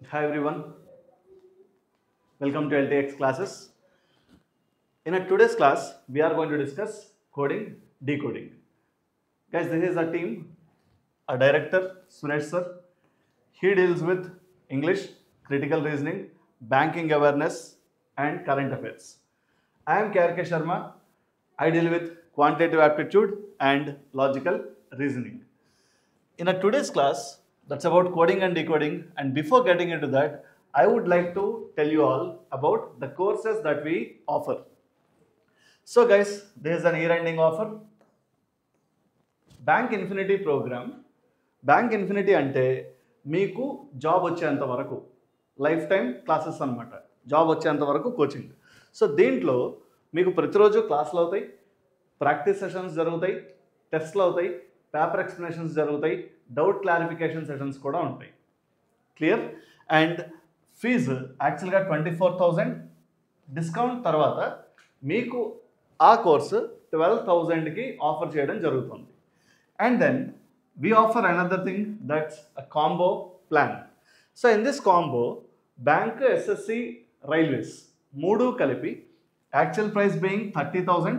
Hi everyone, welcome to LTX classes. In today's class, we are going to discuss coding, decoding. Guys, this is a team, a director, Suresh sir. He deals with English, critical reasoning, banking awareness, and current affairs. I am KRK Sharma. I deal with quantitative aptitude and logical reasoning. In today's class, that's about coding and decoding. And before getting into that, I would like to tell you all about the courses that we offer. So guys, there is an year-ending offer. Bank infinity program. Bank infinity అంటే మీకు job వచ్చేంత వరకు life time classes అనమాట. Job వచ్చేంత వరకు coaching. So దీంట్లో మీకు ప్రతిరోజు క్లాసులు అవుతాయి, ప్రాక్టీస్ సెషన్స్ జరుగుతాయి, టెస్ట్లు అవుతాయి, పేపర్ ఎక్స్ప్లెనేషన్స్ జరుగుతాయి, డౌట్ క్లారిఫికేషన్ సెషన్స్ కూడా ఉంటాయి. క్లియర్? అండ్ ఫీజు యాక్చువల్గా 24,000. డిస్కౌంట్ తర్వాత మీకు ఆ కోర్సు 12,000కి ఆఫర్ చేయడం జరుగుతుంది. And then we offer another thing, that's a combo plan. So in this combo, bank, SSC, railways, moodu kalipi, actual price being 30,000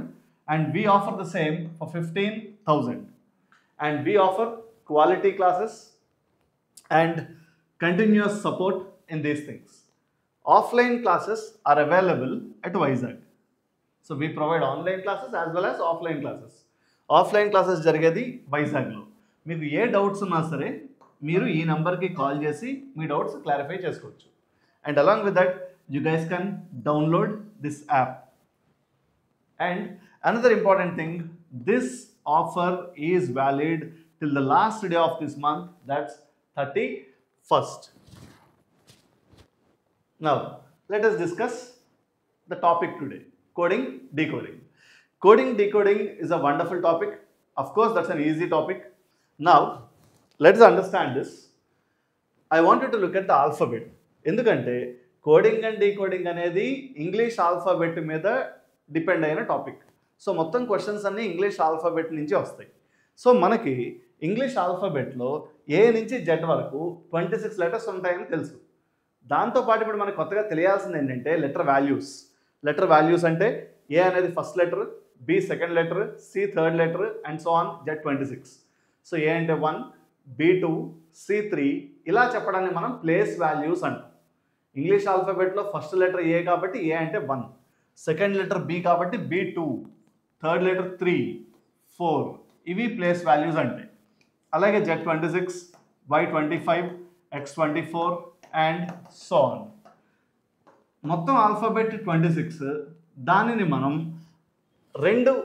and we offer the same for 15,000. And we offer quality classes and continuous support in these things. Offline classes are available at Vizag. So we provide online classes as well as offline classes. Offline classes జరిగేది వైజాగ్లో. మీకు ఏ doubts ఉన్నా సరే మీరు ఈ నెంబర్కి call చేసి మీ doubts clarify చేసుకోవచ్చు. And along with that you guys can download this app. And another important thing, this offer is valid till the last day of this month, that's 31st. Now let us discuss the topic today, coding, decoding. Coding, decoding is a wonderful topic. Of course, that's an easy topic. Now, let's understand this. I want you to look at the alphabet. ఎందుకంటే coding and decoding అనేది English alphabet మీద depend అయిన topic. So మొత్తం questions అన్నీ English alphabet నుంచి వస్తాయి. So మనకి English ఆల్ఫాబెట్లో ఏ నుంచి జెడ్ వరకు 26 లెటర్స్ ఉంటాయని తెలుసు. దాంతోపాటు ఇప్పుడు మనకు కొత్తగా తెలియాల్సింది ఏంటంటే లెటర్ వాల్యూస్. లెటర్ వాల్యూస్ అంటే ఏ అనేది first letter, B second letter, C third letter and so on Z 26. So A అంటే 1, B2, C3 ఇలా చెప్పడాన్ని మనం ప్లేస్ వాల్యూస్ అంటాం. ఇంగ్లీష్ ఆల్ఫాబెట్లో ఫస్ట్ లెటర్ ఏ కాబట్టి ఏ అంటే 1, సెకండ్ లెటర్ బి కాబట్టి B2, థర్డ్ లెటర్ 3, 4 ఇవి ప్లేస్ వాల్యూస్ అంటే. అలాగే Z 26, Y25, X24 and so on. మొత్తం ఆల్ఫాబెట్ 26, దానిని మనం 2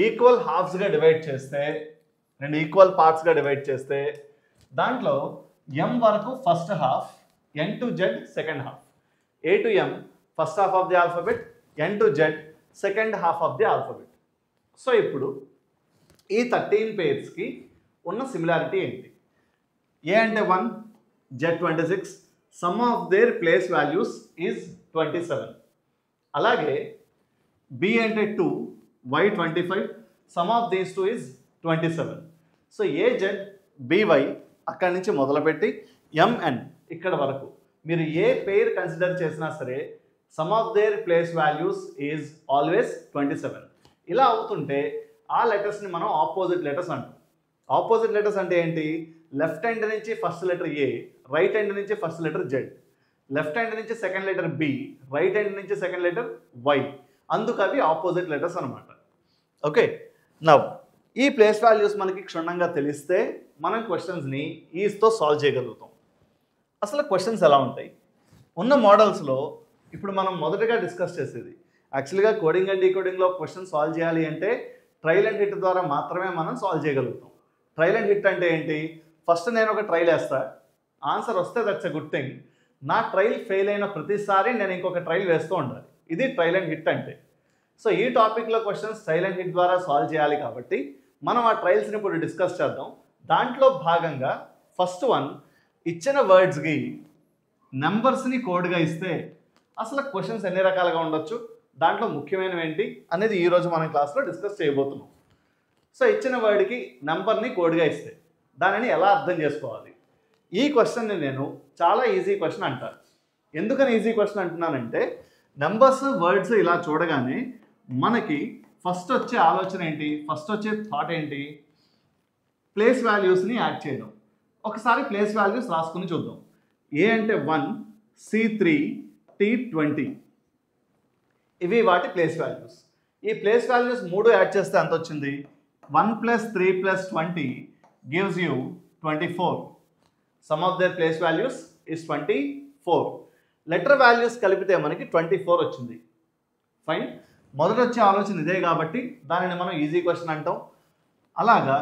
ఈక్వల్ హాఫ్స్గా డివైడ్ చేస్తే, 2 ఈక్వల్ పార్ట్స్గా డివైడ్ చేస్తే దాంట్లో ఎం వరకు first half, N to Z second half. A to M first half of the alphabet, N to Z second half of the alphabet. So ఇప్పుడు ఈ 13 పేర్స్కి ఉన్న సిమిలారిటీ ఏంటి? ఏ అంటే 1, Z 26, some of their place values is 27. అలాగే B అంటే 2, Y25, some of these 2 is 27. So AZ, BY అక్కడి నుంచి మొదలుపెట్టి MN ఇక్కడ వరకు మీరు ఏ పేర్ కన్సిడర్ చేసినా సరే sum of their place values is always 27. ఇలా అవుతుంటే ఆ లెటర్స్ని మనం ఆపోజిట్ లెటర్స్ అంటాం. ఆపోజిట్ లెటర్స్ అంటే ఏంటి? లెఫ్ట్ హ్యాండ్ నుంచి first letter A, right hand నుంచి first letter Z, left hand నుంచి second letter B, right hand నుంచి సెకండ్ లెటర్ వై. అందుకు అవి ఆపోజిట్ లెటర్స్ అనమాట. ఓకే, నవ్ ఈ ప్లేస్ వాల్యూస్ మనకి క్షుణ్ణంగా తెలిస్తే మనం క్వశ్చన్స్ని ఈజ్తో సాల్వ్ చేయగలుగుతాం. అసలు క్వశ్చన్స్ ఎలా ఉంటాయి? ఉన్న మోడల్స్లో ఇప్పుడు మనం మొదటగా డిస్కస్ చేసేది యాక్చువల్గా కోడింగ్ అండ్ డీకోడింగ్లో క్వశ్చన్ సాల్వ్ చేయాలి అంటే ట్రైల్ అండ్ హిట్ ద్వారా మాత్రమే మనం సాల్వ్ చేయగలుగుతాం. ట్రైల్ అండ్ హిట్ అంటే ఏంటి? ఫస్ట్ నేను ఒక ట్రైల్ వేస్తా, ఆన్సర్ వస్తే దట్స్ ఎ గుడ్ థింగ్. నా ట్రైల్ ఫెయిల్ అయిన ప్రతిసారి నేను ఇంకొక ట్రైల్ వేస్తూ ఉండాలి. ఇది ట్రైల్ అండ్ హిట్ అంటే. సో ఈ టాపిక్లో క్వశ్చన్స్ ట్రైల్ అండ్ హిట్ ద్వారా సాల్వ్ చేయాలి కాబట్టి మనం ఆ ట్రైల్స్ని ఇప్పుడు డిస్కస్ చేద్దాం. దాంట్లో భాగంగా ఫస్ట్ వన్, ఇచ్చిన వర్డ్స్కి నెంబర్స్ని కోడ్గా ఇస్తే అసలు క్వశ్చన్స్ ఎన్ని రకాలుగా ఉండొచ్చు, దాంట్లో ముఖ్యమైనవి ఏంటి అనేది ఈరోజు మనం క్లాస్లో డిస్కస్ చేయబోతున్నాం. సో ఇచ్చిన వర్డ్కి నెంబర్ని కోడ్గా ఇస్తే దానిని ఎలా అర్థం చేసుకోవాలి? ఈ క్వశ్చన్ని నేను చాలా ఈజీ క్వశ్చన్ అంటాను. ఎందుకని ఈజీ క్వశ్చన్ అంటున్నానంటే నెంబర్స్ వర్డ్స్ ఇలా చూడగానే మనకి ఫస్ట్ వచ్చే ఆలోచన ఏంటి, ఫస్ట్ వచ్చే థాట్ ఏంటి, ప్లేస్ వాల్యూస్ని యాడ్ చేయడం. ఒకసారి ప్లేస్ వాల్యూస్ రాసుకుని చూద్దాం. ఏ అంటే 1, C3, T20 ఇవి వాటి ప్లేస్ వాల్యూస్. ఈ ప్లేస్ వాల్యూస్ 3 యాడ్ చేస్తే ఎంత వచ్చింది? 1 + 3 + 20 gives you 24. Sum of their place values is 24. Letter values కలిపితే మనకి 24 వచ్చింది. ఫైన్. మొదట వచ్చే ఆలోచన ఇదే కాబట్టి దానిని మనం ఈజీ క్వశ్చన్ అంటాం. అలాగా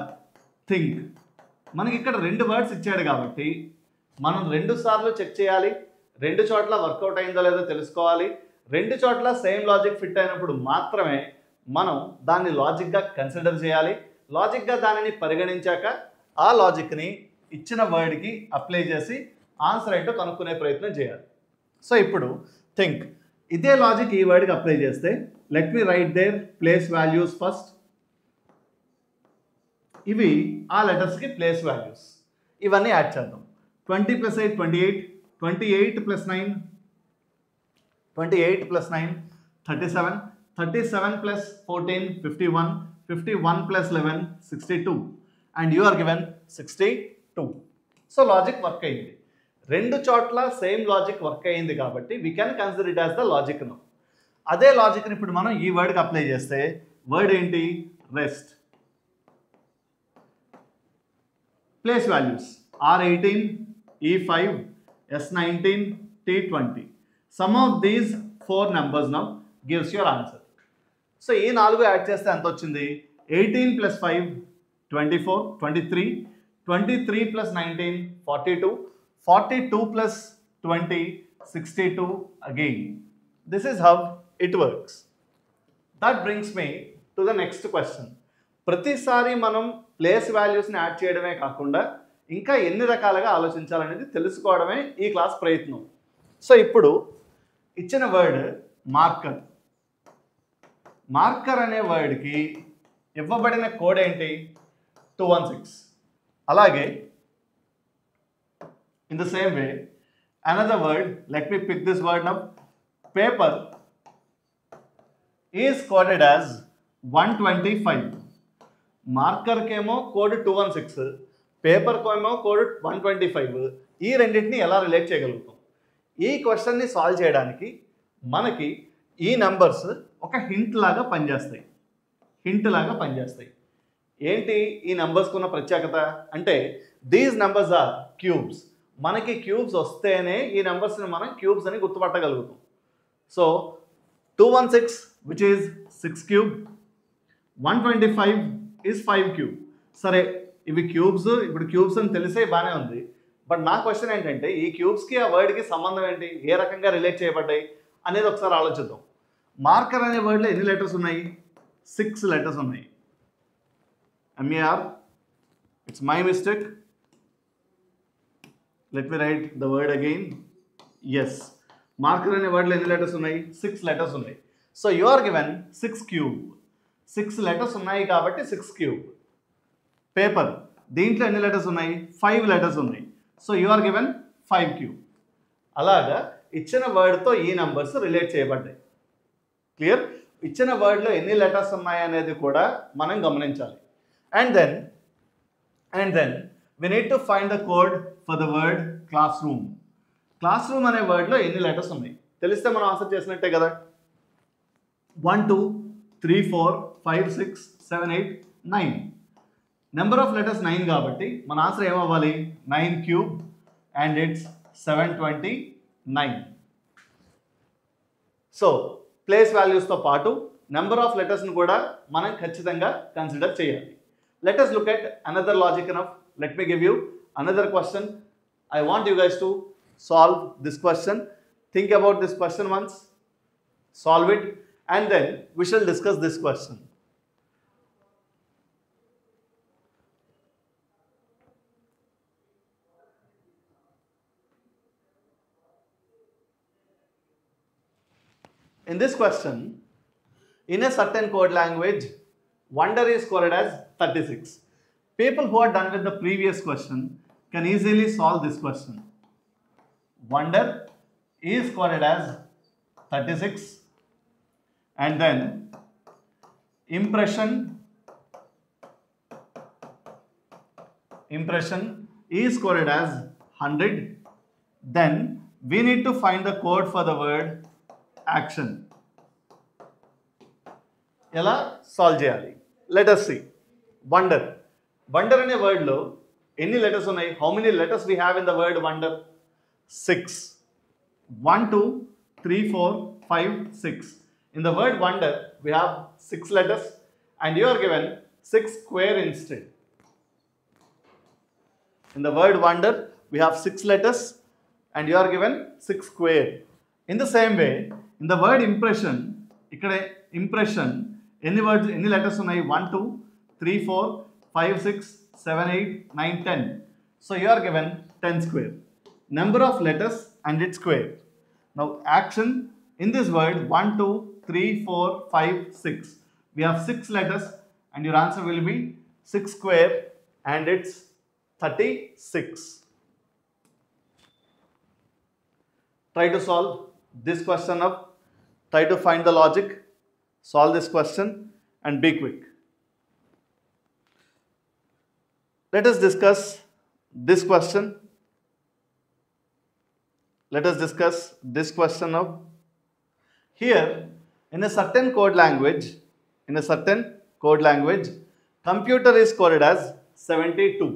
థింక్, మనకి ఇక్కడ 2 వర్డ్స్ ఇచ్చాడు కాబట్టి మనం 2 సార్లు చెక్ చేయాలి. 2 చోట్ల వర్కౌట్ అయిందో లేదో తెలుసుకోవాలి. 2 చోట్ల సేమ్ లాజిక్ ఫిట్ అయినప్పుడు మాత్రమే మనం దాన్ని లాజిక్గా కన్సిడర్ చేయాలి. లాజిక్గా దానిని పరిగణించాక ఆ లాజిక్ని ఇచ్చిన వర్డ్కి అప్లై చేసి ఆన్సర్ ఏంటో కనుక్కునే ప్రయత్నం చేయాలి. సో ఇప్పుడు థింక్, ఇదే లాజిక్ ఈ వర్డ్కి అప్లై చేస్తే let me right there place values first. ఇవి ఆ లెటర్స్కి ప్లేస్ వాల్యూస్. ఇవన్నీ యాడ్ చేద్దాం. 20 + 8 28, 28 + 9 28 + 9 37, 37 + 14 51, 51 + 11 62 and you are given 62. So logic work అయింది. 2 చోట్ల సేమ్ లాజిక్ వర్క్ అయింది కాబట్టి we can consider it as the logic now. అదే లాజిక్ని ఇప్పుడు మనం ఈ వర్డ్కి అప్లై చేస్తే వర్డ్ ఏంటి? Rest. Place values R18, E5, S19, T20. Sum of these 4 numbers now gives your answer. So ఈ 4 యాడ్ చేస్తే ఎంత వచ్చింది? 18 + 5 24, 23, 23 + 19 42, 42 + 20 62 again. This is how it works. That brings me to the next question. ప్రతిసారి మనం place వాల్యూస్ని add చేయడమే కాకుండా ఇంకా ఎన్ని రకాలుగా ఆలోచించాలనేది తెలుసుకోవడమే ఈ క్లాస్ ప్రయత్నం. సో ఇప్పుడు ఇచ్చిన వర్డ్ మార్కర్. మార్కర్ అనే వర్డ్కి ఇవ్వబడిన కోడ్ ఏంటి? 216. అలాగే in the same way another word, let me pick this word now, paper is coded as 125. Marker కేమో కోడ్ 216, పేపర్ కేమో కోడ్ 125. ఈ రెండింటిని ఎలా రిలేట్ చేయగలుగుతాం? ఈ క్వశ్చన్ని సాల్వ్ చేయడానికి మనకి ఈ నెంబర్స్ ఒక హింట్ లాగా పనిచేస్తాయి. ఏంటి ఈ నెంబర్స్కి ఉన్న ప్రత్యేకత అంటే దీస్ నెంబర్స్ ఆర్ క్యూబ్స్. మనకి క్యూబ్స్ వస్తేనే ఈ నెంబర్స్ని మనం క్యూబ్స్ అని గుర్తుపట్టగలుగుతాం. So 216 which is 6 cube, 125 is 5 cube. సరే ఇవి క్యూబ్స్, ఇప్పుడు క్యూబ్స్ అని తెలిసే బాగానే ఉంది. బట్ నా క్వశ్చన్ ఏంటంటే ఈ క్యూబ్స్కి ఆ వర్డ్కి సంబంధం ఏంటి, ఏ రకంగా రిలేట్ చేయబడ్డాయి అనేది ఒకసారి ఆలోచిద్దాం. మార్కర్ అనే వర్డ్లో ఎన్ని లెటర్స్ ఉన్నాయి? 6 లెటర్స్ ఉన్నాయి. MER, it's my mistake. Let me write the word again. Yes, marker అనే వర్డ్లో ఎన్ని లెటర్స్ ఉన్నాయి? 6 లెటర్స్ ఉన్నాయి. So you are given 6 cube. 6 letters ఉన్నాయి కాబట్టి 6 క్యూబ్. పేపర్, దీంట్లో ఎన్ని లెటర్స్ ఉన్నాయి? 5 లెటర్స్ ఉన్నాయి. So you are given 5 cube. అలాగా ఇచ్చిన వర్డ్తో ఈ నెంబర్స్ రిలేట్ చేయబడ్డాయి. క్లియర్? ఇచ్చిన వర్డ్లో ఎన్ని లెటర్స్ ఉన్నాయి అనేది కూడా మనం గమనించాలి. And then we need to find the code for the word classroom. Classroom అనే వర్డ్లో ఎన్ని లెటర్స్ ఉన్నాయి తెలిస్తే మనం ఆన్సర్ చేసినట్టే కదా. 1 2 3 4 5 6 7 8 9. నెంబర్ ఆఫ్ లెటర్స్ 9 కాబట్టి మన ఆన్సర్ ఏమవ్వాలి? 9 cube and it's 729. So place వాల్యూస్తో పాటు నెంబర్ ఆఫ్ లెటర్స్ని కూడా మనం ఖచ్చితంగా కన్సిడర్ చేయాలి. Let us look at another logic enough. Let me give you another question. I want you guys to solve this question. Think about this question once, solve it, and then we shall discuss this question. In this question, in a certain code language, wonder is coded as 36. People who are done with the previous question, can easily solve this question. Wonder is coded as 36 and then impression is coded as 100. Then we need to find the code for the word action. ఎలా solve చేయాలి? Let us see. Wonder అనే వర్డ్లో ఎన్ని letters ఉన్నాయి? How many letters we have in the word wonder? 6. 1 2 3 4 5 6. In the word wonder we have 6 letters and you are given 6 square instead. In the word wonder we have 6 letters and you are given 6 square. In the same way, in the word impression, ikkade impression any words, any letters ఉన్నాయి? 1 2 3 4 5 6 7 8 9 10. So you are given 10 square. Number of letters and its square. Now action in this word 1 2 3 4 5 6. We have 6 letters and your answer will be 6 square and it's 36. Try to solve this question up. Try to find the logic. Solve this question and be quick. Let us discuss this question. Let us discuss this question now. Here, in a certain code language, computer is coded as 72.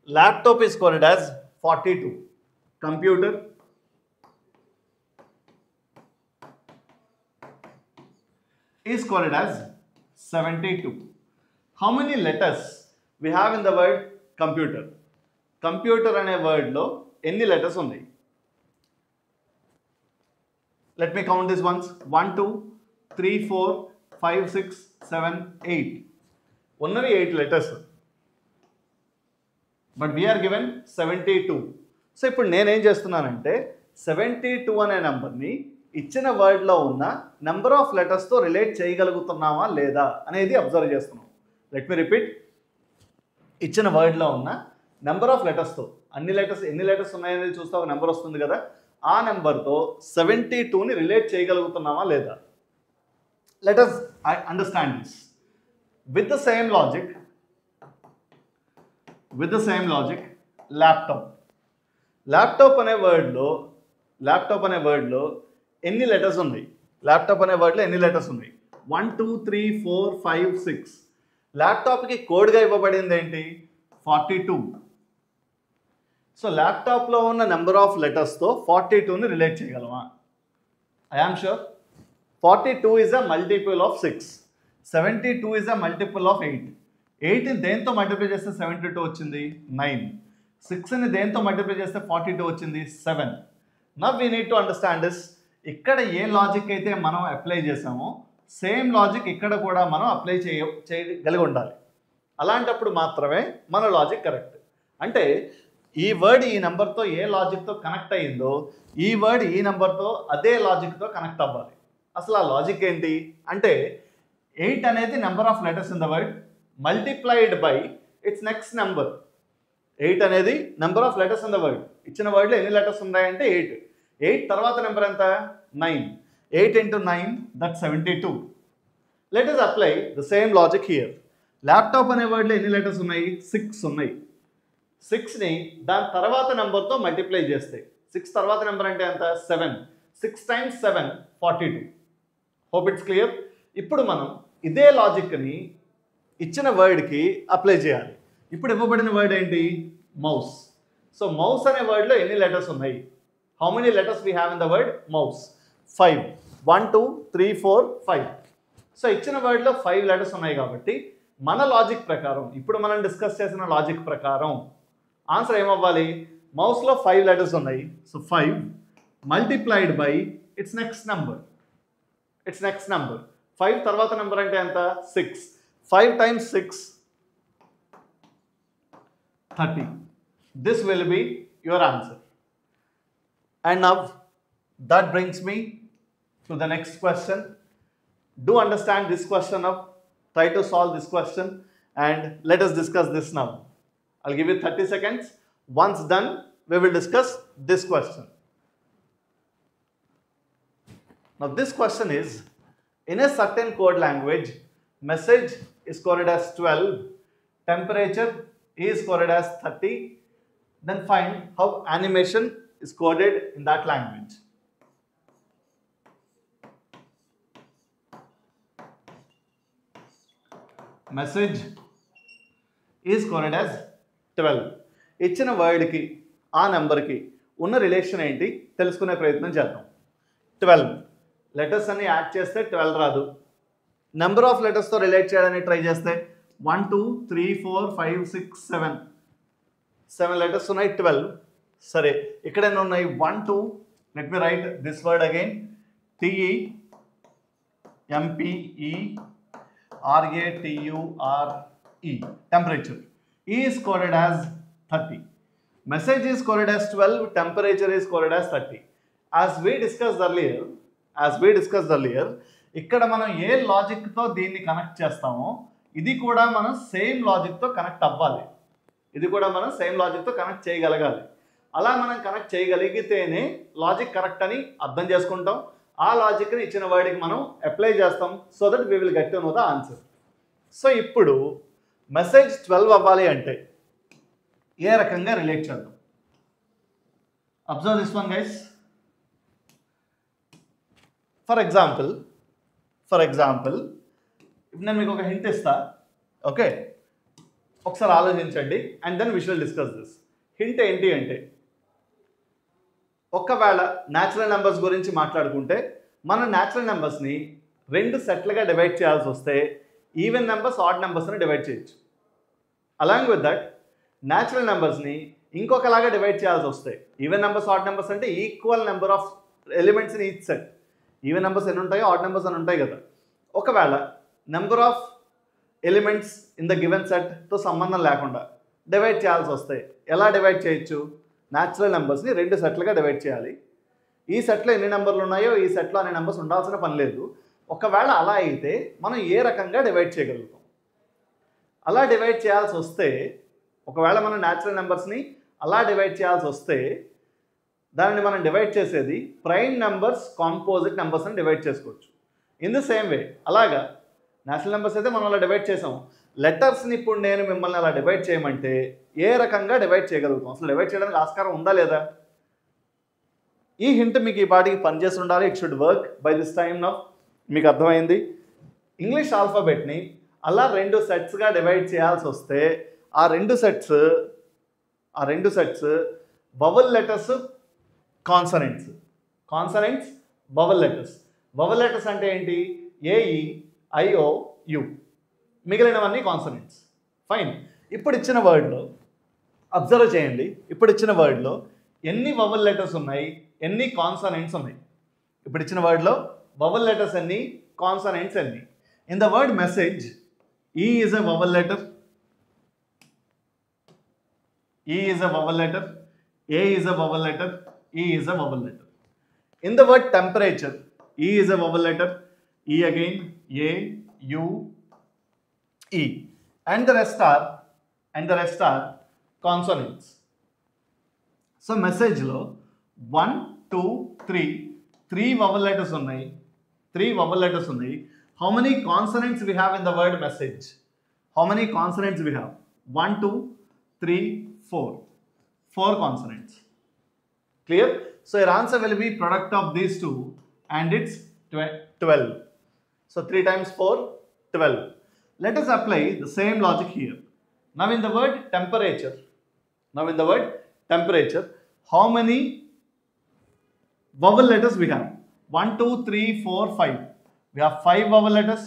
Laptop is coded as 42. Computer is coded as 72. How many letters we have in the word computer? Computer అనే word లో ఎన్ని letters ఉన్నాయి? Let me count this once. 1 2 3 4 5 6 7 8. ఉన్నవి 8 letters. But we are given 72. So ఇప్పుడు నేనేం చేస్తున్నానంటే 72 అనే నెంబర్ని ఇచ్చిన వర్డ్లో ఉన్న నెంబర్ ఆఫ్ లెటర్స్తో రిలేట్ చేయగలుగుతున్నామా లేదా అనేది అబ్జర్వ్ చేస్తున్నాం. Let me repeat. ఇచ్చిన వర్డ్లో ఉన్న నెంబర్ ఆఫ్ లెటర్స్తో ఎన్ని లెటర్స్ ఉన్నాయనేది చూస్తే ఒక నెంబర్ వస్తుంది కదా, ఆ నెంబర్తో 72ని రిలేట్ చేయగలుగుతున్నామా లేదా? Let us understand this. With the same logic laptop అనే వర్డ్లో ఎన్ని లెటర్స్ ఉన్నాయి? ల్యాప్టాప్ అనే వర్డ్లో ఎన్ని లెటర్స్ ఉన్నాయి? 1 2 3 4 5 6. ల్యాప్టాప్కి కోడ్గా ఇవ్వబడింది ఏంటి? 42. సో ల్యాప్టాప్లో ఉన్న నెంబర్ ఆఫ్ లెటర్స్తో 42ని రిలేట్ చేయగలమా? I am sure. 42 is a multiple of 6. 72 is a multiple of 8. 8ని దేంతో మల్టిప్లై చేస్తే 72 వచ్చింది? 9. 6ని దేంతో మల్టిప్లై చేస్తే 42 వచ్చింది? 7. Now we need to understand this. ఇక్కడ ఏ లాజిక్ అయితే మనం అప్లై చేసామో సేమ్ లాజిక్ ఇక్కడ కూడా మనం అప్లై చేయగలిగి ఉండాలి. అలాంటప్పుడు మాత్రమే మన లాజిక్ కరెక్ట్. అంటే ఈ వర్డ్ ఈ నెంబర్తో ఏ లాజిక్తో కనెక్ట్ అయ్యిందో ఈ వర్డ్ ఈ నెంబర్తో అదే లాజిక్తో కనెక్ట్ అవ్వాలి. అసలు ఆ లాజిక్ ఏంటి అంటే 8 అనేది number of letters in the word multiplied by it's next number. 8 అనేది number of letters in the word. ఇచ్చిన వర్డ్లో ఎన్ని లెటర్స్ ఉన్నాయంటే 8. 8 తర్వాత నెంబర్ ఎంత? 9. 8 into 9, that's 72. Let us apply the same logic here. Laptop అనే వర్డ్లో ఎన్ని లెటర్స్ ఉన్నాయి? 6 ఉన్నాయి. 6ని దాని తర్వాత నెంబర్తో మల్టిప్లై చేస్తే 6 తర్వాత నెంబర్ అంటే ఎంత? 7. 6 times 7 42. Hope it's clear. ఇప్పుడు మనం ఇదే లాజిక్ని ఇచ్చిన వర్డ్కి అప్లై చేయాలి. ఇప్పుడు ఇవ్వబడిన వర్డ్ ఏంటి? మౌస్. సో మౌస్ అనే వర్డ్లో ఎన్ని లెటర్స్ ఉన్నాయి? How many letters we have in the word mouse? 5. 1 2 3 4 5. So ఇచ్చిన వర్డ్లో 5 లెటర్స్ ఉన్నాయి కాబట్టి మన లాజిక్ ప్రకారం, ఇప్పుడు మనం డిస్కస్ చేసిన లాజిక్ ప్రకారం ఆన్సర్ ఏమవ్వాలి? మౌస్లో 5 లెటర్స్ ఉన్నాయి. So 5 multiplied by it's next number. 5 తర్వాత నెంబర్ అంటే ఎంత? 6. 5 times 6 30. This will be your answer. And now that brings me to the next question. Do understand this question now. Try to solve this question and let us discuss this now. I'll give you 30 seconds. Once done, we will discuss this question. Now this question is, in a certain code language, message is coded as 12, temperature is coded as 30, then find how animation is coded in that language. Message is coded as 12. ఇచ్చిన వర్డ్కి ఆ నెంబర్కి ఉన్న relation ఏంటి తెలుసుకునే ప్రయత్నం చేద్దాం. 12 letters అన్ని add చేస్తే 12 రాదు. నెంబర్ ఆఫ్ లెటర్స్తో రిలేట్ చేయడానికి ట్రై చేస్తే 1 2 3 4 5 6 7 7 లెటర్స్ ఉన్నాయి, 12. సరే, ఇక్కడ ఎన్ని ఉన్నాయి? 1 2, let me right this word again, TE MPE RATURE, temperature. E is coded as 30. Message is coded as 12, temperature is coded as 30. As we discussed earlier, ఇక్కడ మనం ఏ లాజిక్తో దీన్ని కనెక్ట్ చేస్తామో ఇది కూడా మనం సేమ్ లాజిక్తో కనెక్ట్ అవ్వాలి. ఇది కూడా మనం సేమ్ లాజిక్తో కనెక్ట్ చేయగలగాలి. అలా మనం కనెక్ట్ చేయగలిగితేనే లాజిక్ కరెక్ట్ అని అర్థం చేసుకుంటాం. ఆ లాజిక్ని ఇచ్చిన వర్డ్కి మనం అప్లై చేస్తాం. So that we will get to know the answer. So ఇప్పుడు మెసేజ్ 12 అవ్వాలి అంటే ఏ రకంగా రిలేట్ చేద్దాం? Observe this one guys. For example ఇప్పుడు నేను మీకు ఒక హింట్ ఇస్తా. ఓకే, ఒకసారి ఆలోచించండి and then we shall discuss this. Hint ఏంటి అంటే, ఒకవేళ న్యాచురల్ నెంబర్స్ గురించి మాట్లాడుకుంటే మన న్యాచురల్ నెంబర్స్ని 2 సెట్లుగా డివైడ్ చేయాల్సి వస్తే ఈవెన్ నెంబర్స్, ఆడ్ నెంబర్స్ని డివైడ్ చేయొచ్చు. అలాంగ్ విత్ దట్ న్యాచురల్ నెంబర్స్ని ఇంకొకలాగా డివైడ్ చేయాల్సి వస్తాయి. ఈవెన్ నెంబర్స్, ఆడ్ నెంబర్స్ అంటే equal number of elements in each set. Even numbers ఎన్ని ఉంటాయో ఆడ్ నెంబర్స్ అని ఉంటాయి కదా. ఒకవేళ number of elements in the given సెట్తో సంబంధం లేకుండా డివైడ్ చేయాల్సి వస్తాయి. ఎలా డివైడ్ చేయొచ్చు? న్యాచురల్ నెంబర్స్ని 2 సెట్లుగా డివైడ్ చేయాలి. ఈ సెట్లో ఎన్ని నెంబర్లు ఉన్నాయో ఈ సెట్లో అన్ని నెంబర్స్ ఉండాల్సిన పని లేదు. ఒకవేళ అలా అయితే మనం ఏ రకంగా డివైడ్ చేయగలుగుతాం? అలా డివైడ్ చేయాల్సి వస్తే, ఒకవేళ మనం న్యాచురల్ నెంబర్స్ని అలా డివైడ్ చేయాల్సి వస్తే దానిని మనం డివైడ్ చేసేది ప్రైమ్ నెంబర్స్, కాంపోజిట్ నెంబర్స్ అని డివైడ్ చేసుకోవచ్చు. ఇన్ ద సేమ్ వే అలాగా న్యాచురల్ నెంబర్స్ అయితే మనం అలా డివైడ్ చేసాం. లెటర్స్ని ఇప్పుడు నేను మిమ్మల్ని అలా డివైడ్ చేయమంటే ఏ రకంగా డివైడ్ చేయగలుగుతాం? అసలు డివైడ్ చేయడానికి ఆస్కారం ఉందా లేదా? ఈ హింట్ మీకు ఈ పాటికి పనిచేసి ఉండాలి. It should work by this time now. మీకు అర్థమైంది? ఇంగ్లీష్ ఆల్ఫాబెట్ని అలా 2 సెట్స్గా డివైడ్ చేయాల్సి వస్తే ఆ రెండు sets vowel letters, consonants, vowel letters. Vowel letters అంటే ఏంటి? AE, IO, you. మిగిలినవన్నీ కాన్సనెంట్స్. ఫైన్. ఇప్పుడు ఇచ్చిన వర్డ్లో అబ్జర్వ్ చేయండి. ఇప్పుడు ఇచ్చిన వర్డ్లో ఎన్ని వవల్ లెటర్స్ ఉన్నాయి, ఎన్ని కాన్సనెంట్స్ ఉన్నాయి? ఇప్పుడు ఇచ్చిన వర్డ్లో వవల్ లెటర్స్ ఎన్ని, కాన్సనెంట్స్ ఎన్ని? In the word message, E is a vowel letter, E is a vowel letter, A is a vowel letter, E is a vowel letter. In the word temperature, E is a vowel letter, E again, A, U, E, and the rest are consonants. So message lo 1 2 3 vowel letters ఉన్నాయి. 3 vowel letters ఉన్నాయి. How many consonants we have in the word message? How many consonants we have? 1 2 3 4. 4 consonants. Clear? So your answer will be product of these two and it's 12. So 3 times 4, 12. Let us apply the same logic here. Now in the word temperature, how many vowel letters we have? 1 2 3 4 5. We have 5 vowel letters.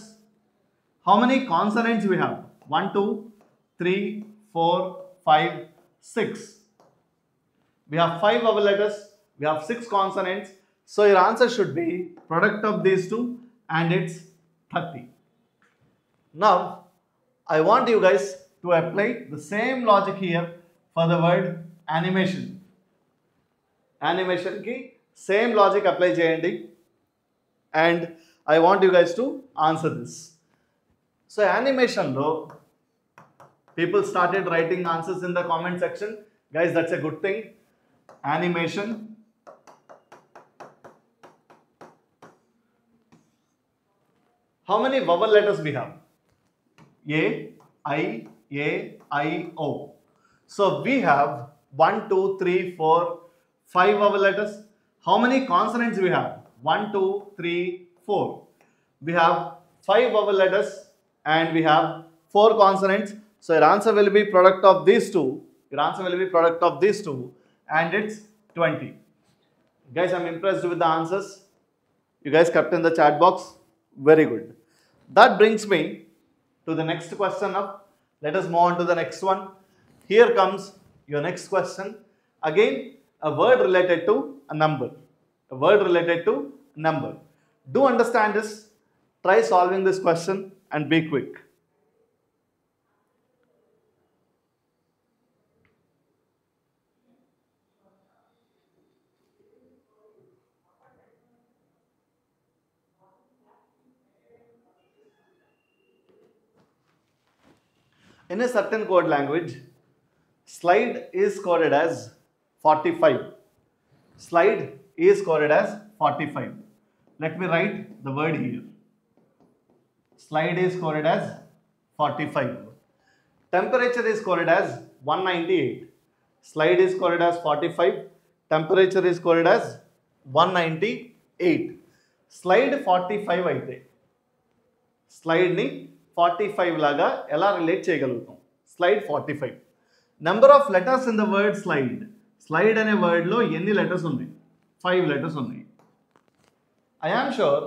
How many consonants we have? 1 2 3 4 5 6. We have 5 vowel letters. We have 6 consonants. So your answer should be product of these two and it's 30. Now I want you guys to apply the same logic here for the word animation. Animation ki same logic apply cheyandi and I want you guys to answer this. So animation lo people started writing answers in the comment section. Guys, that's a good thing. Animation. How many vowel letters we have? A, I, O. So we have 1, 2, 3, 4, 5 vowel letters. How many consonants we have? 1, 2, 3, 4. We have 5 vowel letters and we have 4 consonants. So your answer will be product of these two. Your answer will be product of these two, and it's 20. Guys, I'm impressed with the answers. You guys kept in the chat box. Very good. That brings me to the next question up. Let us move on to the next one. Here comes your next question. Again, a word related to a number. A word related to number. Do understand this. Try solving this question and be quick. In a certain code language, slide is coded as 45. Slide is coded as 45. Let me write the word here. Slide is coded as 45. Temperature is coded as 198. Slide is coded as 45. Temperature is coded as 198. Slide 45 అయితే slide ని 45 లాగా ఎలా relate చేయగలుగుతాం? Slide 45. Number of letters in the word slide. Slide అనే word లో ఎన్ని letters ఉన్నాయి? 5 letters ఉన్నాయి. I am sure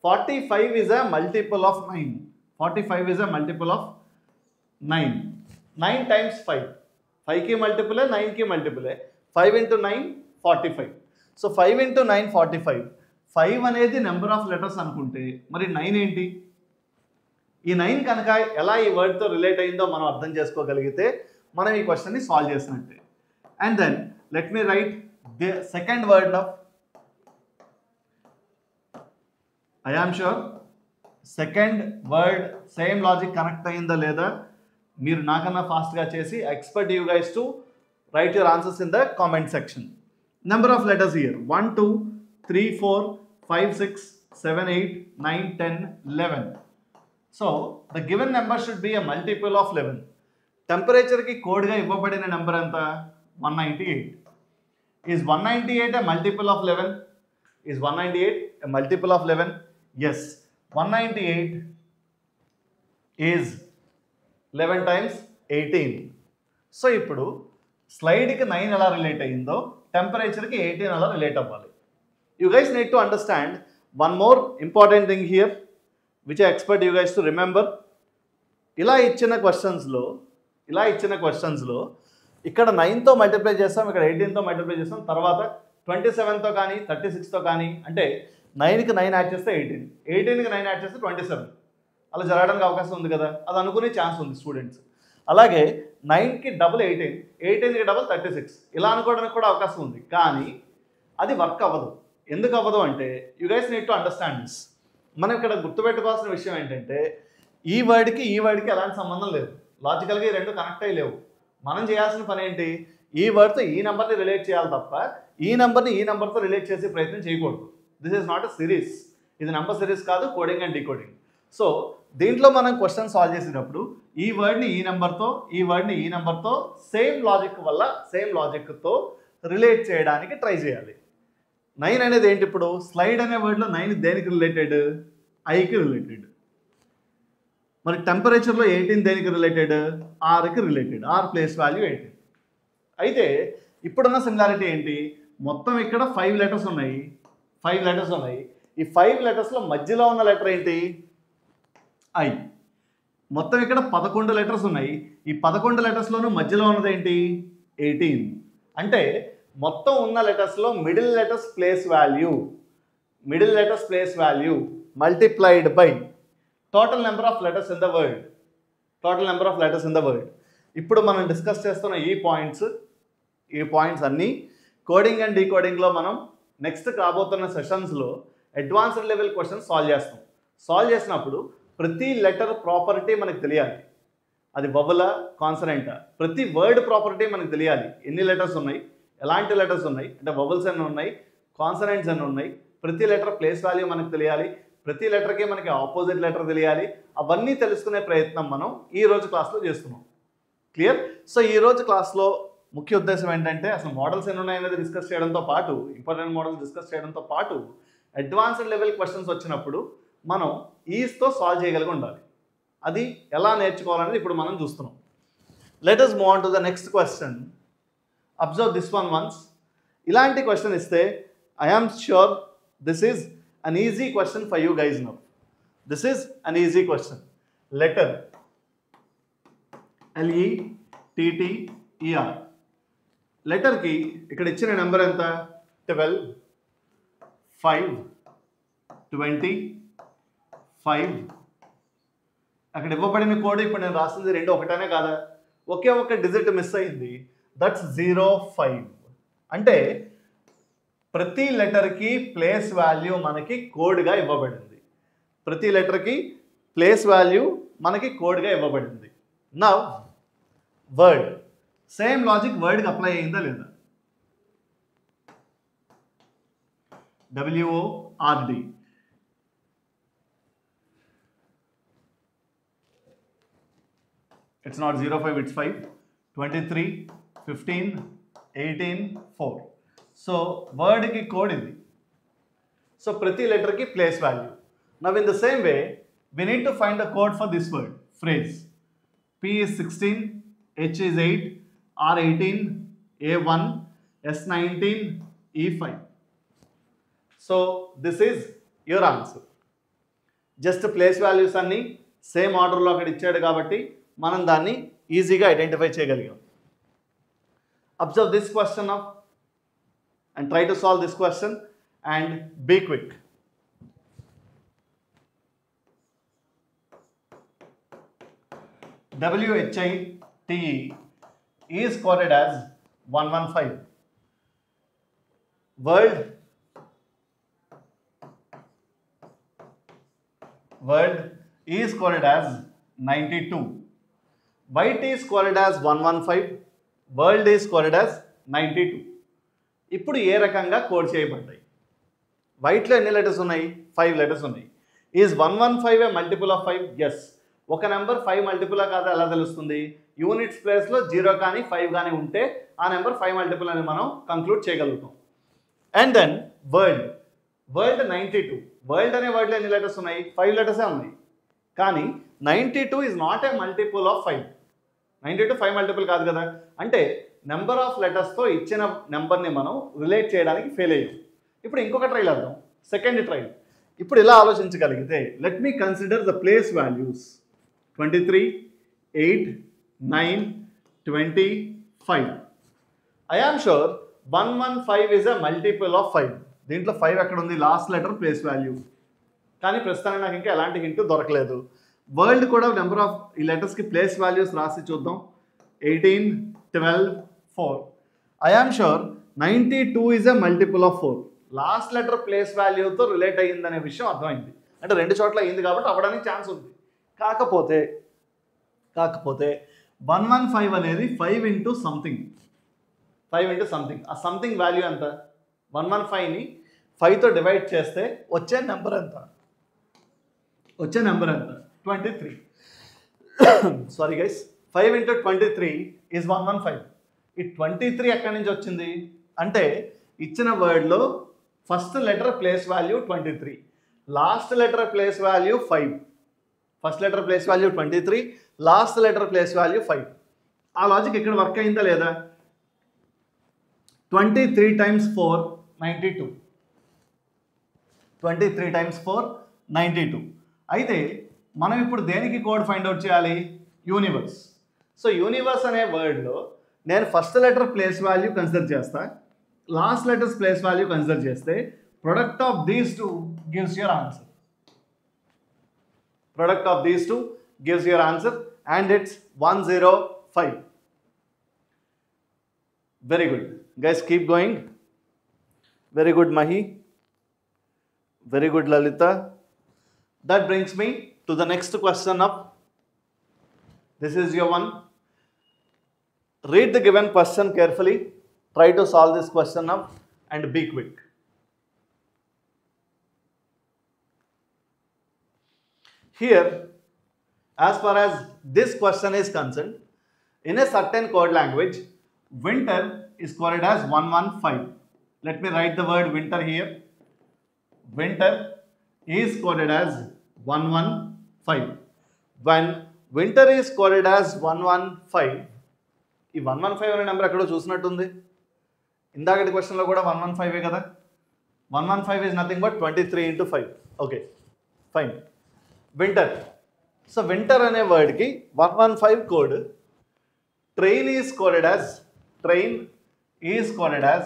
45 is a multiple of 9. 45 is a multiple of 9. 9 times 5. 5 की multiple है, 9 की multiple है. 5 into 9, 45. So 5 into 9, 45. 5 అనేది నెంబర్ ఆఫ్ లెటర్స్ అనుకుంటే మరి 9 ఏంటి? ఈ 9 కనుక ఎలా ఈ వర్డ్తో రిలేట్ అయిందో మనం అర్థం చేసుకోగలిగితే మనం ఈ క్వశ్చన్ని సాల్వ్ చేసినట్టే. And then let me write the second word of I am sure second word same logic connect అయిందా లేదా మీరు నాకన్నా ఫాస్ట్గా చేసి expect you guys to write your answers in the comment section. Number of letters here 1, 2, 3, 4, 5, 6, 7, 8, 9, 10, 11. So the given number should be a multiple of 11. టెంపరేచర్కి కోడ్గా ఇవ్వబడిన number ఎంత? 198. Is 198 a multiple of 11? Is 198 a multiple of 11? Yes. 198 is 11 times 18. So ఇప్పుడు స్లైడ్కి 9 ఎలా relate అయ్యిందో టెంపరేచర్కి 18 ఎలా relate అవ్వాలి. You guys need to understand one more important thing here which I expect you guys to remember. ఇలా ఇచ్చిన క్వశ్చన్స్లో ఇక్కడ 9తో multiply చేస్తాం, ఇక్కడ 18తో మల్టిప్లై చేస్తాం, తర్వాత 27తో కానీ 36తో కానీ, అంటే 9కి 9 యాడ్ చేస్తే 18, 18కి 9 యాడ్ చేస్తే 27 అలా జరగడానికి అవకాశం ఉంది కదా. అది అనుకునే ఛాన్స్ ఉంది స్టూడెంట్స్. అలాగే 9కి డబుల్ 18, 18కి డబుల్ 36 ఇలా అనుకోవడానికి కూడా అవకాశం ఉంది. కానీ అది వర్క్ అవ్వదు. ఎందుకు అవ్వదు అంటే you guys need to understand this. మనం ఇక్కడ గుర్తుపెట్టుకోవాల్సిన విషయం ఏంటంటే ఈ వర్డ్కి ఎలాంటి సంబంధం లేదు. లాజికల్గా ఈ రెండు కనెక్ట్ అయ్యి లేవు. మనం చేయాల్సిన పని ఏంటి? ఈ వర్డ్తో ఈ నెంబర్ని రిలేట్ చేయాలి తప్ప ఈ నెంబర్ని ఈ నెంబర్తో రిలేట్ చేసే ప్రయత్నం చేయకూడదు. This is not a series. ఇది నెంబర్ సిరీస్ కాదు, కోడింగ్ అండ్ డీకోడింగ్. సో దీంట్లో మనం క్వశ్చన్ సాల్వ్ చేసేటప్పుడు ఈ వర్డ్ని ఈ నెంబర్తో ఈ నెంబర్తో సేమ్ లాజిక్తో రిలేట్ చేయడానికి ట్రై చేయాలి. 9 అనేది ఏంటి? ఇప్పుడు స్లైడ్ అనే వర్డ్లో 9 దేనికి రిలేటెడ్? ఐకి రిలేటెడ్. మరి టెంపరేచర్లో 18 దేనికి రిలేటెడ్? ఆర్కి రిలేటెడ్. R place value 18. అయితే ఇప్పుడున్న సిమిలారిటీ ఏంటి? మొత్తం ఇక్కడ 5 లెటర్స్ ఉన్నాయి. ఈ 5 లెటర్స్లో మధ్యలో ఉన్న లెటర్ ఏంటి? ఐ. మొత్తం ఇక్కడ 11 లెటర్స్ ఉన్నాయి. ఈ 11 లెటర్స్లోనూ మధ్యలో ఉన్నది ఏంటి? 18. అంటే మొత్తం ఉన్న లెటర్స్లో middle letters place value multiplied by total number of letters in the word. ఇప్పుడు మనం డిస్కస్ చేస్తున్న ఈ పాయింట్స్ అన్నీ కోడింగ్ అండ్ డీకోడింగ్లో మనం నెక్స్ట్ కాబోతున్న సెషన్స్లో అడ్వాన్స్డ్ లెవెల్ క్వశ్చన్స్ సాల్వ్ చేస్తాం. సాల్వ్ చేసినప్పుడు ప్రతి లెటర్ ప్రాపర్టీ మనకు తెలియాలి. అది వవలా కాన్సనెంటా? ప్రతి వర్డ్ ప్రాపర్టీ మనకు తెలియాలి. ఎన్ని లెటర్స్ ఉన్నాయి, ఎలాంటి లెటర్స్ ఉన్నాయి, అంటే వవల్స్ ఎన్ని ఉన్నాయి, కాన్సనెంట్స్ ఎన్ని ఉన్నాయి, ప్రతి లెటర్ ప్లేస్ వాల్యూ మనకు తెలియాలి, ప్రతి లెటర్కి మనకి ఆపోజిట్ లెటర్ తెలియాలి. అవన్నీ తెలుసుకునే ప్రయత్నం మనం ఈరోజు క్లాస్లో చేస్తున్నాం. క్లియర్? సో ఈరోజు క్లాస్లో ముఖ్య ఉద్దేశం ఏంటంటే అసలు మోడల్స్ ఎన్ని ఉన్నాయనేది డిస్కస్ చేయడంతో పాటు, ఇంపార్టెంట్ మోడల్స్ డిస్కస్ చేయడంతో పాటు, అడ్వాన్స్డ్ లెవెల్ క్వశ్చన్స్ వచ్చినప్పుడు మనం ఈజ్తో సాల్వ్ చేయగలిగి ఉండాలి. అది ఎలా నేర్చుకోవాలనేది ఇప్పుడు మనం చూస్తున్నాం. Let us move on to the next question. Observe this one once. ఇలాంటి క్వశ్చన్ ఇస్తే I am sure this is an easy question for you guys now. This is an easy question. Letter LETTER. Letter ki ikkada ichina number enta 12, 5, 20, 5. అక్కడ ఇవ్వబడిన code ఇప్పుడు నేను రాసింది రెండు ఒకటనే కాదా? ఒకే ఒక డిజిట్ మిస్ అయింది. దట్స్ 05. అంటే ప్రతి లెటర్కి ప్లేస్ వాల్యూ మనకి కోడ్గా ఇవ్వబడింది. ప్రతి లెటర్కి ప్లేస్ వాల్యూ మనకి కోడ్గా ఇవ్వబడింది. నౌ వర్డ్, సేమ్ లాజిక్ వర్డ్కి అప్లై అయిందా లేదా? WORD. It's not 05, it's 5, 23, 15, 18, 4. So word ki code idi. So prati letter ki place value. Now in the same way, we need to find a code for this word, phrase. P is 16, H is 8, R 18, A 1, S 19, E 5. So this is your answer. Just place values anni same order lo akkada ichchadu kabatti manam danni easy ga identify cheyagalagam. Observe this question now and try to solve this question and be quick. WHITE is coded as 115. World is coded as 92. White is coded as 115. World is coded as 92. ఇప్పుడు ఏ రకంగా code చేయబడ్డాయి? వైట్లో ఎన్ని letters ఉన్నాయి? 5 letters ఉన్నాయి. Is 115 a multiple of 5? Yes. ఒక number 5 మల్టిపులా కాదా ఎలా తెలుస్తుంది? యూనిట్స్ ప్లేస్లో 0 కానీ 5 కానీ ఉంటే ఆ నెంబర్ 5 మల్టిపుల్ అని మనం కంక్లూడ్ చేయగలుగుతాం. And then world 92. వరల్డ్ అనే వర్డ్లో ఎన్ని లెటర్స్ ఉన్నాయి? 5 లెటర్సే ఉన్నాయి. కానీ 92 is not a multiple of 5. 92 5 multiple కాదు కదా. అంటే నెంబర్ ఆఫ్ లెటర్స్తో ఇచ్చిన నెంబర్ని మనం రిలేట్ చేయడానికి ఫెయిల్ అయ్యాం. ఇప్పుడు ఇంకొక ట్రైల్ వేద్దాం, సెకండ్ ట్రైల్. ఇప్పుడు ఇలా ఆలోచించగలిగితే let me consider the place values 23, 8, 9, 20, 5. I am sure 115 is a multiple of 5. దీంట్లో 5 ఎక్కడ ఉంది? Last letter place value. కానీ ప్రస్తుతానికి నాకు ఇంకా ఎలాంటి హింట్ దొరకలేదు. వరల్డ్ కూడా నెంబర్ ఆఫ్ ఈ లెటర్స్కి ప్లేస్ వాల్యూస్ రాసి చూద్దాం. 18, 12, 4. I am sure 92 is a multiple of 4. Last letter place వాల్యూతో రిలేట్ అయ్యిందనే విషయం అర్థమైంది. అంటే రెండు చోట్ల అయింది కాబట్టి అవ్వడానికి ఛాన్స్ ఉంది. కాకపోతే 115 అనేది 5 ఇంటూ సంథింగ్. ఆ సంథింగ్ వాల్యూ ఎంత? 115ని 5తో డివైడ్ చేస్తే వచ్చే నెంబర్ ఎంత? 23. Sorry guys, 5 into 23 is 115. ఈ 23 ఎక్కడి నుంచి వచ్చింది అంటే ఇచ్చిన వర్డ్లో first letter place value 23, last letter place value 5. First letter place value 23, last letter place value 5. ఆ లాజిక్ ఇక్కడ వర్క్ అయిందా లేదా? 23 times 4, 92. 23 times 4, 92. అయితే మనం ఇప్పుడు దేనికి కోడ్ ఫైండ్ అవుట్ చేయాలి? యూనివర్స్. సో యూనివర్స్ అనే వర్డ్లో నేను first letter place value consider చేస్తా, last letters place value consider చేస్తే product of these two gives your answer. And it's 105. Very good. Guys, keep going. Very good, Mahi. Very good, Lalita. That brings me to the next question of This is your one. Read the given question carefully. Try to solve this question now and be quick. Here, as far as this question is concerned, in a certain code language, winter is coded as 115. Let me write the word winter here. Winter is coded as 115. When winter is coded as 115, ఈ 115 అనే number ఎక్కడో చూసినట్టుంది. ఇందాకటి క్వశ్చన్లో కూడా 115 కదా. 115 is nothing but 23 into 5. Okay, fine. Winter. So winter అనే వర్డ్కి 115 code. Train is coded as TRAIN is coded as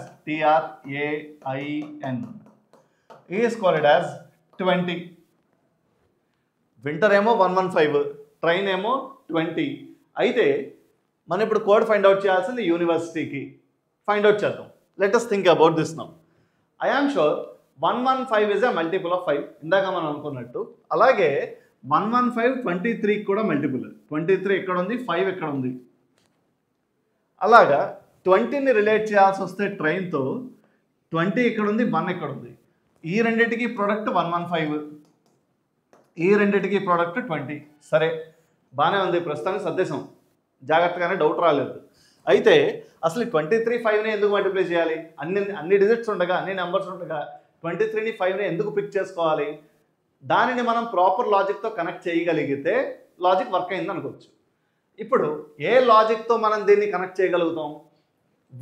is coded as 20. Winter ఏమో 115, train ఏమో 20. అయితే మనం ఇప్పుడు కోడ్ ఫైండ్ అవుట్ చేయాల్సింది యూనివర్సిటీకి. ఫైండ్ అవుట్ చేద్దాం. Let us think about this now. I am sure 115 is a multiple of 5. ఇందాక మనం అనుకున్నట్టు. అలాగే 115 23 కూడా మల్టిపుల్. 23 ఎక్కడ ఉంది, 5 ఎక్కడ ఉంది. అలాగా 20ని రిలేట్ చేయాల్సి వస్తే ట్రైన్తో 20 ఎక్కడ ఉంది, 1 ఎక్కడ ఉంది. ఈ రెండింటికి ప్రోడక్ట్ 115, ఈ రెండింటికి ప్రోడక్ట్ 20. సరే, బాగానే ఉంది. ప్రస్తుతానికి సర్దేశం, జాగ్రత్తగానే, డౌట్ రాలేదు. అయితే అసలు 23 5ని ఎందుకు మల్టిప్లై చేయాలి? అన్ని డిజిట్స్ ఉండగా, అన్ని నెంబర్స్ ఉండగా 23ని 5ని ఎందుకు పిక్ చేసుకోవాలి? దానిని మనం ప్రాపర్ లాజిక్తో కనెక్ట్ చేయగలిగితే లాజిక్ వర్క్ అయింది అనుకోవచ్చు. ఇప్పుడు ఏ లాజిక్తో మనం దీన్ని కనెక్ట్ చేయగలుగుతాం?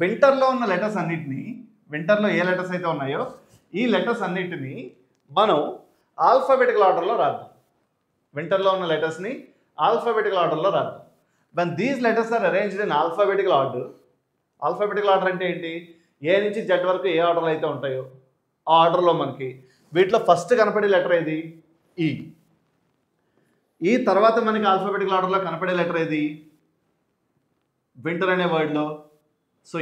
వింటర్లో ఉన్న లెటర్స్ అన్నిటినీ, వింటర్లో ఏ లెటర్స్ అయితే ఉన్నాయో ఈ లెటర్స్ అన్నిటినీ మనం ఆల్ఫాబెటికల్ ఆర్డర్లో రాద్దాం. వింటర్లో ఉన్న లెటర్స్ని ఆల్ఫాబెటికల్ ఆర్డర్లో రాద్దాం. when these letters are arranged in alphabetical order, alphabetical order అంటే ఏంటి? ఏ నుంచి జెడ్ వరకు ఏ ఆర్డర్లో అయితే ఉంటాయో ఆ ఆర్డర్లో మనకి వీటిలో ఫస్ట్ కనపడే లెటర్ ఏది? ఈ. ఈ తర్వాత మనకి ఆల్ఫాబెటికల్ ఆర్డర్లో కనపడే లెటర్ ఏది? వింటర్ అనే వర్డ్లో. సో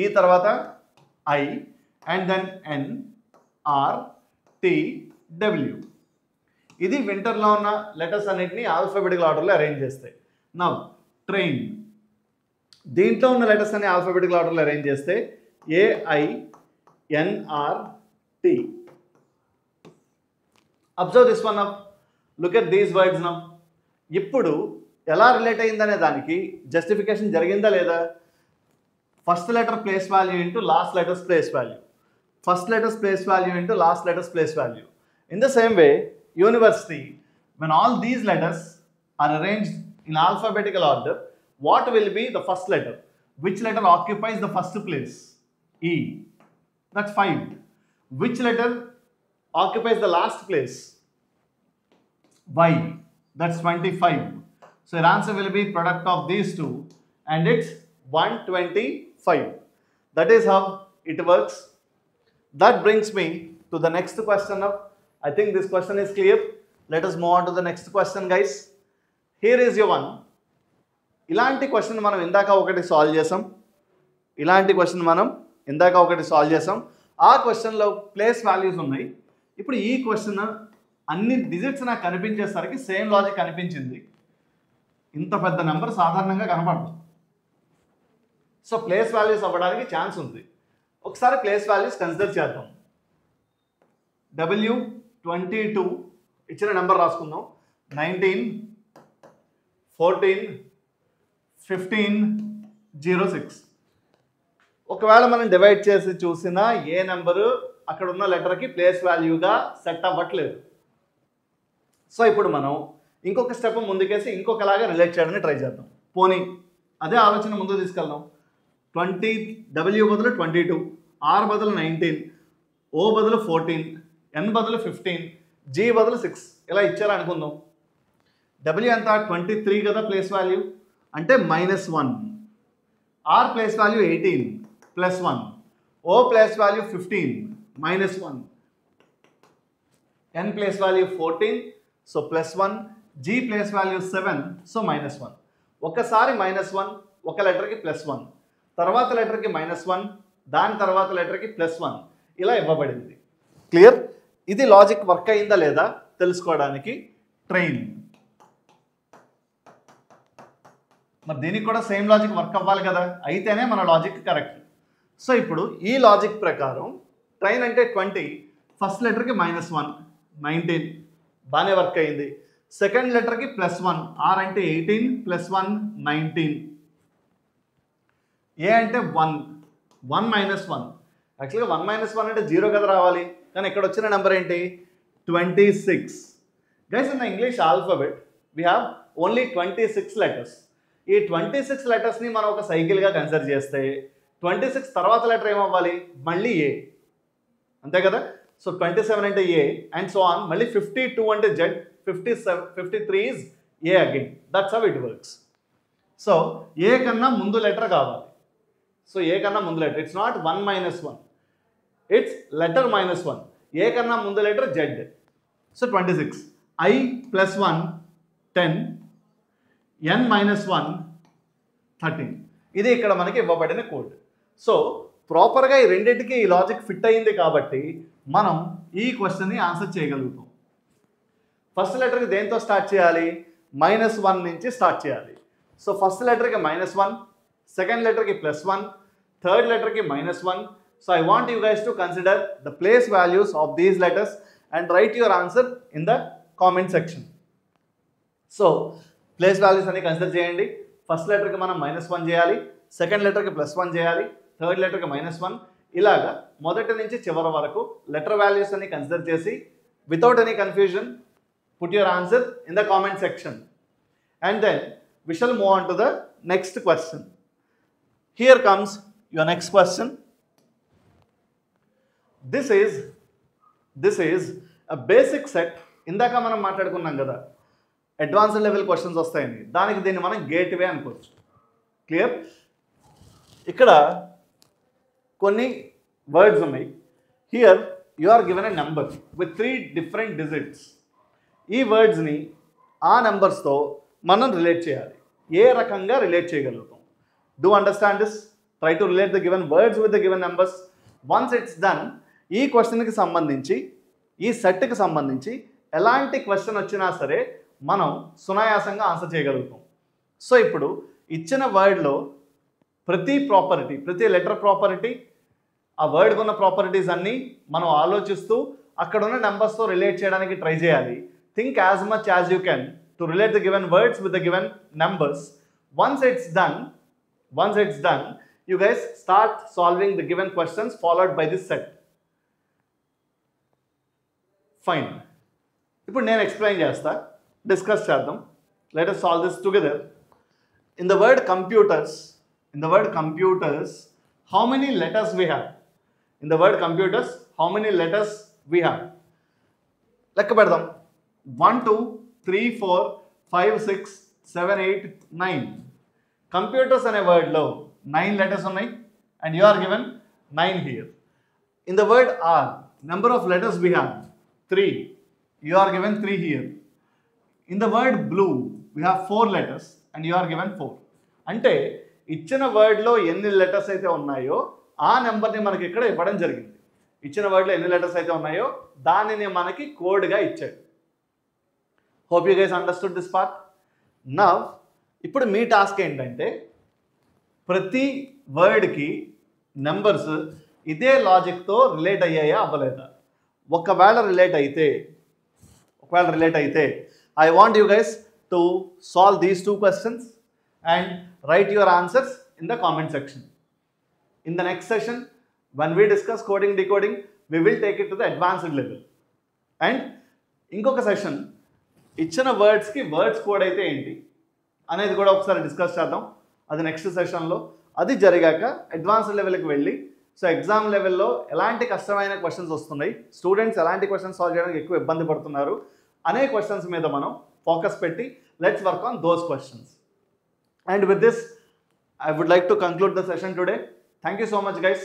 ఈ తర్వాత I and then N, R, T, W. ఇది వింటర్లో ఉన్న లెటర్స్ అన్నిటిని ఆల్ఫాబెటికల్ ఆర్డర్లో అరేంజ్ చేస్తాయి. నౌ ట్రైన్, దీంట్లో ఉన్న లెటర్స్ అన్ని ఆల్ఫాబెటికల్ ఆర్డర్లో అరేంజ్ చేస్తే A I, N R, T. Observe this one up, look at these words now. ఇప్పుడు ఎలా రిలేట్ అయిందనే దానికి జస్టిఫికేషన్ జరిగిందా లేదా? First letter place value into last letters place value, first letter's place value into last letters place value. In the same way, university, when all these letters are arranged in alphabetical order, what will be the first letter? Which letter occupies the first place? E. That's 5. Which letter occupies the last place? Y. That's 25. So your answer will be product of these two, and it's 125. That is how it works. That brings me to the next question of, I think this question is clear. Let us move on to the next question, guys. Here is your one. ఇలాంటి question మనం ఇందాక ఒకటి solve చేసాం. ఆ క్వశ్చన్లో place values ఉన్నాయి. ఇప్పుడు ఈ క్వశ్చన్ అన్ని డిజిట్స్ నాకు కనిపించేసరికి సేమ్ లాజిక్ కనిపించింది. ఇంత పెద్ద నెంబర్ సాధారణంగా కనపడదు. సో ప్లేస్ వాల్యూస్ అవ్వడానికి ఛాన్స్ ఉంది. ఒకసారి ప్లేస్ వాల్యూస్ కన్సిడర్ చేద్దాం. W22 ఇచ్చిన నెంబర్ రాసుకుందాం. 19, 14, 15, 06. ఒకవేళ మనం డివైడ్ చేసి చూసినా ఏ నెంబరు అక్కడ ఉన్న లెటర్కి ప్లేస్ వాల్యూగా సెట్ అవ్వట్లేదు. సో ఇప్పుడు మనం ఇంకొక స్టెప్ ముందుకేసి ఇంకొకలాగా రిలేట్ చేయడానికి ట్రై చేద్దాం. పోనీ అదే ఆలోచన ముందుకు తీసుకెళ్దాం. 20, W బదులు 22, R బదులు 19, O బదులు 14, N బదులు 15, G బదులు 6 ఇలా ఇచ్చారనుకుందాం. W ఎంత? 23 కదా ప్లేస్ వాల్యూ, అంటే -1. R place value 18 +1, O place value 15 -1, N place value 14 so +1, G place value 7 so -1. ఒకసారి -1 ఒక లెటర్కి +1, తర్వాత లెటర్కి -1, దాని తర్వాత లెటర్కి +1 ఇలా ఇవ్వబడింది. క్లియర్? ఇది లాజిక్ వర్క్ అయిందా లేదా తెలుసుకోవడానికి ట్రైన్. మరి దీనికి కూడా సేమ్ లాజిక్ వర్క్ అవ్వాలి కదా, అయితేనే మన లాజిక్ కరెక్ట్. సో ఇప్పుడు ఈ లాజిక్ ప్రకారం ట్రైన్ అంటే 20, ఫస్ట్ లెటర్కి -1 19 బాగానే వర్క్ అయింది. సెకండ్ లెటర్కి +1 R అంటే 18 +1 19. ఏ అంటే 1 1 యాక్చువల్గా 1 అంటే 0 కదా రావాలి, కానీ ఇక్కడ వచ్చిన నెంబర్ ఏంటి 26. Guys in the English alphabet we have only 26 letters. ఈ 26 లెటర్స్ని మనం ఒక సైకిల్గా కన్సిడర్ చేస్తే 26 తర్వాత లెటర్ ఏమవ్వాలి, మళ్ళీ ఏ, అంతే కదా. సో 27 అంటే ఏ అండ్ సో ఆన్. మళ్ళీ 52 అంటే Z, 53 is A again. That's how it works. So A కన్నా ముందు లెటర్ కావాలి. సో ఏ కన్నా ముందు letter, it's not 1 - 1, it's letter -1. A కన్నా ముందు letter Z. So 26, I +1 10, N - 1 13. ఇది ఇక్కడ మనకి ఇవ్వబడిన కోడ్. సో ప్రాపర్గా ఈ రెండింటికి ఈ లాజిక్ ఫిట్ అయింది కాబట్టి మనం ఈ క్వశ్చన్ని ఆన్సర్ చేయగలుగుతాం. ఫస్ట్ లెటర్కి దేంతో స్టార్ట్ చేయాలి, -1 నుంచి స్టార్ట్ చేయాలి. సో ఫస్ట్ లెటర్కి -1, సెకండ్ లెటర్కి +1, థర్డ్ లెటర్కి -1. So I want you guys to consider the place values of these letters and write your answer in the comment section. So place values అన్ని consider చేయండి. First లెటర్కి మనం -1 చేయాలి, second లెటర్కి +1 చేయాలి, థర్డ్ లెటర్కి -1. ఇలాగా మొదటి నుంచి చివరి వరకు లెటర్ వాల్యూస్ అన్ని కన్సిడర్ చేసి without any confusion put your answer in the comment section, and then we shall move on to the next question. Here comes your next question. This is a basic set. ఇందాక మనం మాట్లాడుకున్నాం కదా advanced level questions వస్తాయని, దానికి దీన్ని మనం gateway అనుకోవచ్చు. Clear? ఇక్కడ కొన్ని వర్డ్స్ ఉన్నాయి. Here you are given a number with 3 different digits. ఈ వర్డ్స్ని ఆ నెంబర్స్తో మనం రిలేట్ చేయాలి. ఏ రకంగా రిలేట్ చేయగలుగుతాం? Do understand this? Try to relate the given words with the given numbers. Once it's done, ఈ క్వశ్చన్కి సంబంధించి, ఈ సెట్కి సంబంధించి ఎలాంటి క్వశ్చన్ వచ్చినా సరే మనం సునాయాసంగా ఆన్సర్ చేయగలుగుతాం. సో ఇప్పుడు ఇచ్చిన వర్డ్లో ప్రతి ప్రాపర్టీ, ప్రతి లెటర్ ప్రాపర్టీ, ఆ వర్డ్కి ఉన్న ప్రాపర్టీస్ అన్నీ మనం ఆలోచిస్తూ అక్కడ ఉన్న నెంబర్స్తో రిలేట్ చేయడానికి ట్రై చేయాలి. Think as much as you can to relate the given words with the given numbers. Once it's done, you guys start solving the given questions followed by this set. Fine. ఇప్పుడు నేను explain చేస్తా, discuss చేద్దాం. Let us solve this together. In the word computers, how many letters we have? In the word computers, how many letters we have? లెక్క పెడదాం. 1 2 3 4 5 6 7 8 9. Computers అనే వర్డ్లో 9 letters ఉన్నాయి and you are given 9 here. In the word R, number of letters we have 3. You are given 3 here. In the word blue we have 4 letters and you are given 4. అంటే ఇచ్చిన వర్డ్లో ఎన్ని letters అయితే ఉన్నాయో ఆ నెంబర్ని మనకి ఇక్కడ ఇవ్వడం జరిగింది. ఇచ్చిన వర్డ్లో ఎన్ని లెటర్స్ అయితే ఉన్నాయో దానిని మనకి కోడ్గా ఇచ్చాడు. Hope you guys understood this part. Now ఇప్పుడు మీ టాస్క్ ఏంటంటే ప్రతి వర్డ్కి నెంబర్స్ ఇదే లాజిక్తో రిలేట్ అయ్యాయా అవ్వలేదా? ఒకవేళ రిలేట్ అయితే I want you guys to solve these 2 questions and write your answers in the comment section. In the next session, when we discuss coding decoding, we will take it to the advanced level. And ఇంకొక session ఇచ్చిన వర్డ్స్కి words code అయితే ఏంటి అనేది కూడా ఒకసారి discuss చేద్దాం. అది next సెషన్లో. అది జరిగాక అడ్వాన్స్డ్ లెవెల్కి వెళ్ళి, సో ఎగ్జామ్ లెవెల్లో ఎలాంటి కష్టమైన క్వశ్చన్స్ వస్తున్నాయి, స్టూడెంట్స్ ఎలాంటి క్వశ్చన్స్ సాల్వ్ చేయడానికి ఎక్కువ ఇబ్బంది పడుతున్నారు అనే క్వశ్చన్స్ మీద మనం ఫోకస్ పెట్టి let's work on those questions. And with this I would like to conclude the session today. Thank you so much, guys.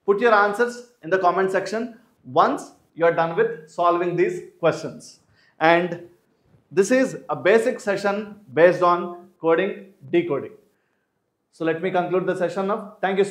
Put your answers in the comment section once you are done with solving these questions. And this is a basic session based on coding, decoding. So let me conclude the session now. Thank you.